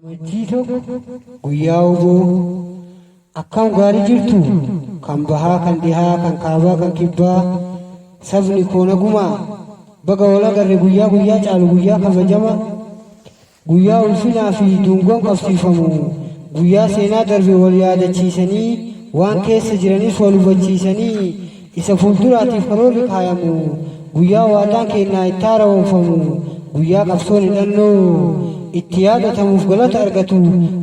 Tito guyyaa'uu akkam gaarii jirtu kan bahaa kan dhihaa kan kaabaa kan kibbaa sabni koona gumaa baga wal agarre guyyaa guyyaa caalu guyyaa kabajama guyyaa ulfinaa fi dungoon qabsiifamu guyyaa seenaa darbe wal yaadachiisanii waan keessa jiranis wal hubachiisanii isa fuulduraatiif karoorri kaayamu guyyaa waadaan kennaa itti haara'oofamu guyyaa qabsoon hidhannoo itti yaadatamuuf galata argatu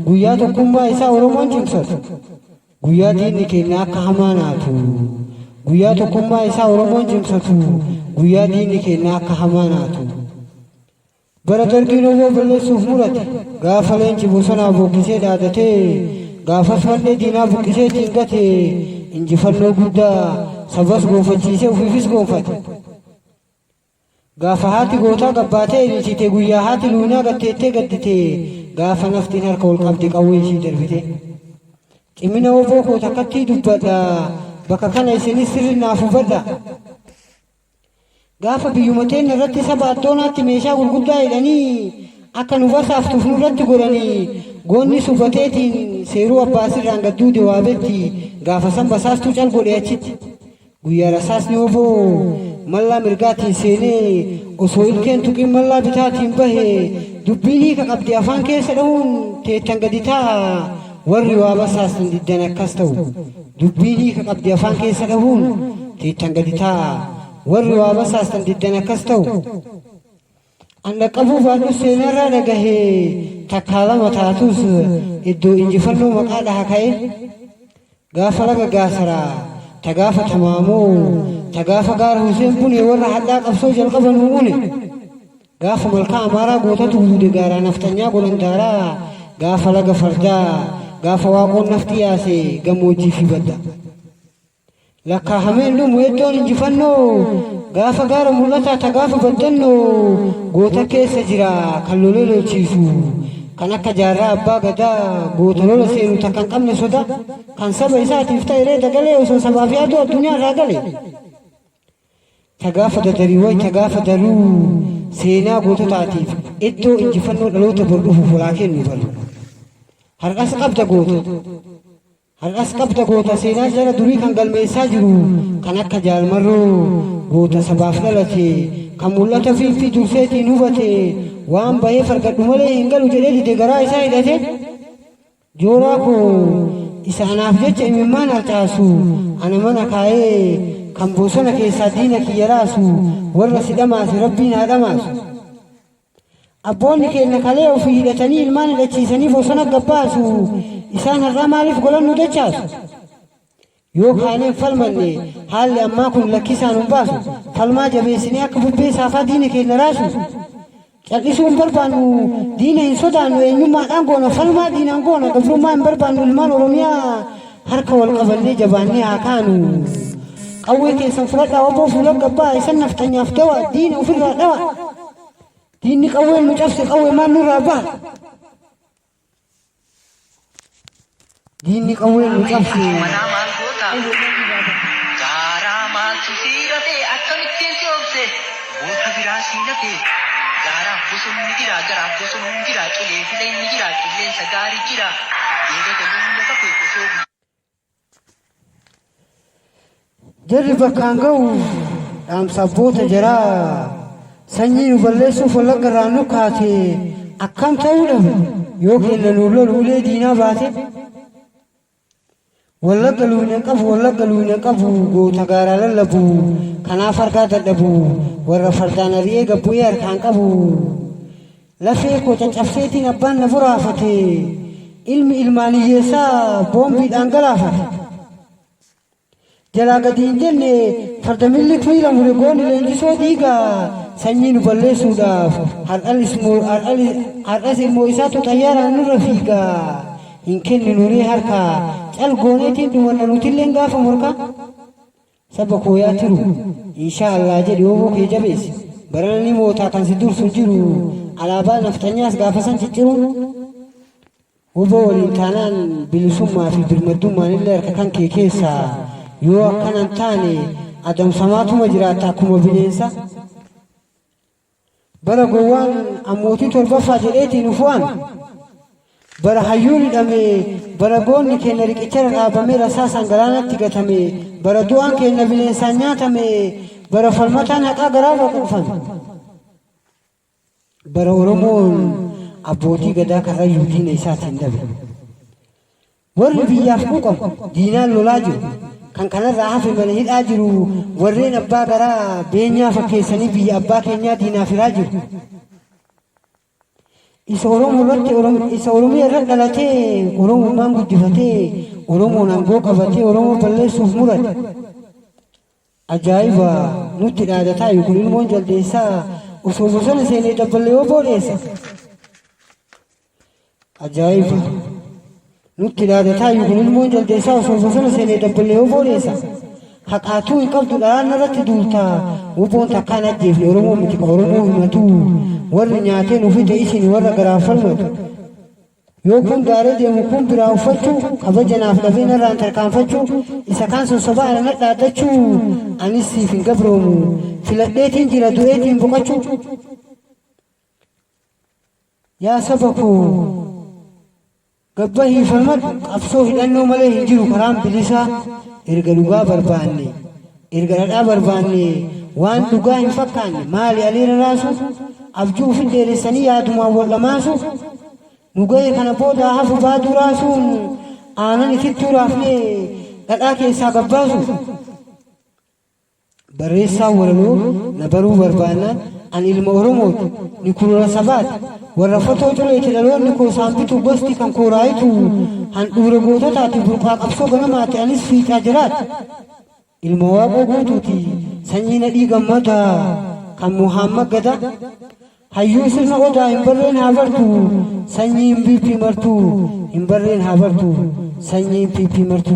guyyaa tokkummaa isaa Oromoon cimsatu guyyaa diinni keenya akka hamaa naatu guyyaa tokkummaa isaa Oromoon cimsatu guyyaa diinni keenya akka hamaa naatu bara dargiin oboo balleessuuf murate gaafa leenci bosonaa bokkisee dhaadatee gaafas mallee diinaa buqqisee tingate injifannoo guddaa sabas gonfachiisee ufiifis gonfate gaafa haati gootaa gabbaatee ililchite guyyaa haati luunaa gatteettee gaddite gaafa naftiin harka ol qabde qawwee ishii darbite cimina oboo koo takkattii dubbadha bakka kana isinis sirri naaf hubadha gaafa biyyumateen irratti saba addoonaatti meeshaa gurguddaa hidhanii akka nu barsaaftuuf nurratti godhanii goonni subateetiin seeruu abbaa sirraan gadduude waabetti gaafa san basaastuu cal godhe achitti guyyaa rasaasni oboo mallaa mirgaatiin seenee osoo ilkeen tuqiin mallaa bitaatiin bahe dubbiin hiika qabdi afaan keessa dhahuun teettan gadi taa'a warri waa basaasan diddan akkas ta'u dubbiin hiika qabdi afaan keessa dhahuun teettan gadi taa'a warri waa basaasan diddan akkas ta'u an dhaqqabuu baadhu seenarraa dhagahee takkaa lama taatus iddoo injifannoo maqaa dhaha ka'e gaafa laga gaasaraa tagaafa tamaamoo tagaafa gaara Huseen Bunee warra hadhaa qabsoo jalqaban uune gaafa malkaa Amaaraa gootatu huude gaaraa naftanyaa golondaaraa gaafa laga fardaa gaafa waaqoon nafti yaase gammoojjii fi badda lakkaa'ameen dhumu iddoon injifannoo gaafa gaara mul'ataa tagaafa baddannoo goota keessa jira kan lolee lolchiisu kan akka jaarraa abbaa gadaa goota lola seenu takkan qabne soda kan saba isaatiif ta'e dagalee osoo sabaaf yaadu addunyaa irraa gale tagaafa dadarii way tagaafa daruu seenaa goototaatiif iddoo injifannoo dhaloota bordhufuuf walaa kennu balu har'as qabda goota seenaa jara durii kan galmeessaa jiru kan akka jaalmarroo goota sabaaf dhalate kan mul'ata fiifi durseetiin hubate waan bahee fargadhu malee hin galu jedhee dide garaa isaa hidhate jooraa koo isaanaaf jecha imimmaan harcaasu ana mana kaa'ee kan bosona keessaa diina kiyya raasu warra si dhamaasu rabbiin haa dhamaasu abboonni keenya kalee ofii hidhatanii ilmaan hidhachiisanii bosona gabbaasu isaan har'aa maaliif golannu dachaasu yoo kaaneen falmanne haalli ammaa kun lakkisaan hin baasu falmaa jabeessinee akka bubbee saafaa diina keenya raasu cal'isuun barbaannu diina hin sodaannu eenyummaadhaan goona falmaa diinaan goona gabrummaa hin barbaannu ilmaan oromiyaa harka wal qabannee jabaannee haa kaanu qawwee keessan fudhadhaa oboo fuula gabbaa isan naftanyaaf dawa diina ofirraa dhawa diinni qawween nu cabse qawwee maan nurraa baha diinni qawween nu cabse gaaraa maaltu siirate akkamittiin si obse goota biraa siinate garaaf bosonni jira garaaf bosonuun jira qilee fileenni jira qilleensa gaarii jira eegata luula kafe osoo jarri bakkaan ga'u dhaamsa abboota jaraa sanyii nu balleessuuf wallagga irraa nu kaate akkam ta'uu dhabe yoo keenya nu lolu ulee diinaa baate wallagga luuna qabu goota gaaraa lallabu kanaaf harkaa dadhabu warra fardaan ari'ee gabbu'ee harkaan qabu lafee koo caccabseetiin abbaan na buraafate ilmi ilmaan hiyyeessaa boombiidhaan galaafate jalaa gadi hin jenne farda milli fiila mure goonni leenjisoo dhiigaa sanyii nu balleessuudhaaf har'as immoo isaatu xayyaaraan nurra fiigaa hin kenninuunee harkaa cal gooneetiin dhumanna nutilleen gaafa morkaa saba kooyaa tiru inshaa Allah jedhi oboo kee jabeessi barananii mootaa kan si dursu jiru alaabaa naftanyaas gaafa san cicciruun oboo waliin taanaan bilisummaa fi birmaddummaan illee harka kan kee keessaa yoo akkanan taane adamsamaatuma jiraata akkuma bineensa bara gowwaan ammootii torbaffaa jedheetiin ufu'an bara hayyuun hidhame bara goonni keenya riqichara dhaabame rasaasan galaanatti gatame bara du'aan keenya bineensaan nyaatame bara falmataan haqaa garaarra quufame bara oromoon abbootii gadaa karrayyuu diina isaatiin dhabe warri biyyaaf quuqamu diinaan lolaa jiru kan kanarraa hafe mana hidhaa jiru warreen abbaa garaa beenyaa fakkeessanii biyya abbaa keenyaa diinaaf hiraa jiru isa Oromoo irra dhalatee Oromummaan guddifatee Oromoon aangoo qabatee Oromoo balleessuuf murate ajaa'iba nutti dhaadataa kun ilmoon jaldeessaa osoo bosona seenee dabballee yoo boodheessa ajaa'iba nutti dhaadataa kun ilmoon jaldeessaa osoo bosona seenee dabballee yoo boodheessa haqaatuu hin qabdu dhaan irratti duultaa wuboon takkaan ajjeefne Oromoo miti ka Oromoo himatu warri nyaateen ufite isin warra garaa falmatu yoo kun gaaree deemu kun biraa uffachuu kabajanaaf dhabeen irraan tarkaanfachuu isa kaan sossobaa alana dhaadachuu anis siif hin gabroomu filadheetiin jira du'eetiin boqachuu yaa saba koo gabba hiifalmadhu qabsoo hidhannoo malee hin jiru karaan bilisaa erga dhugaa barbaanne erga dhadhaa barbaanne waan dhugaa hin fakkaanne maali aliira raasu abjuu fi dheeressanii yaadumaan wal dhamaasu nu ga'e kana booda hafu baaduu raasuun aanan itittuu raafnee dhadhaa keessaa gabbaasu barreessaa walaloo na baruu barbaannaan an ilma Oromooti ni kurura sabaati warra fotoo culeeti dhaloonni koo saambitu gosti kan kooraayitu handhuura goototaati burqaa qabsoo ganamaati anis fiixaa jiraati ilma waaqoo guutuuti sanyii nadhii gammadaa kan Muhammad gada hayyuu sirna odaa hin barreen haa bartu sanyii hin piipii martu hin barreen haa bartu sanyii hin piipii martu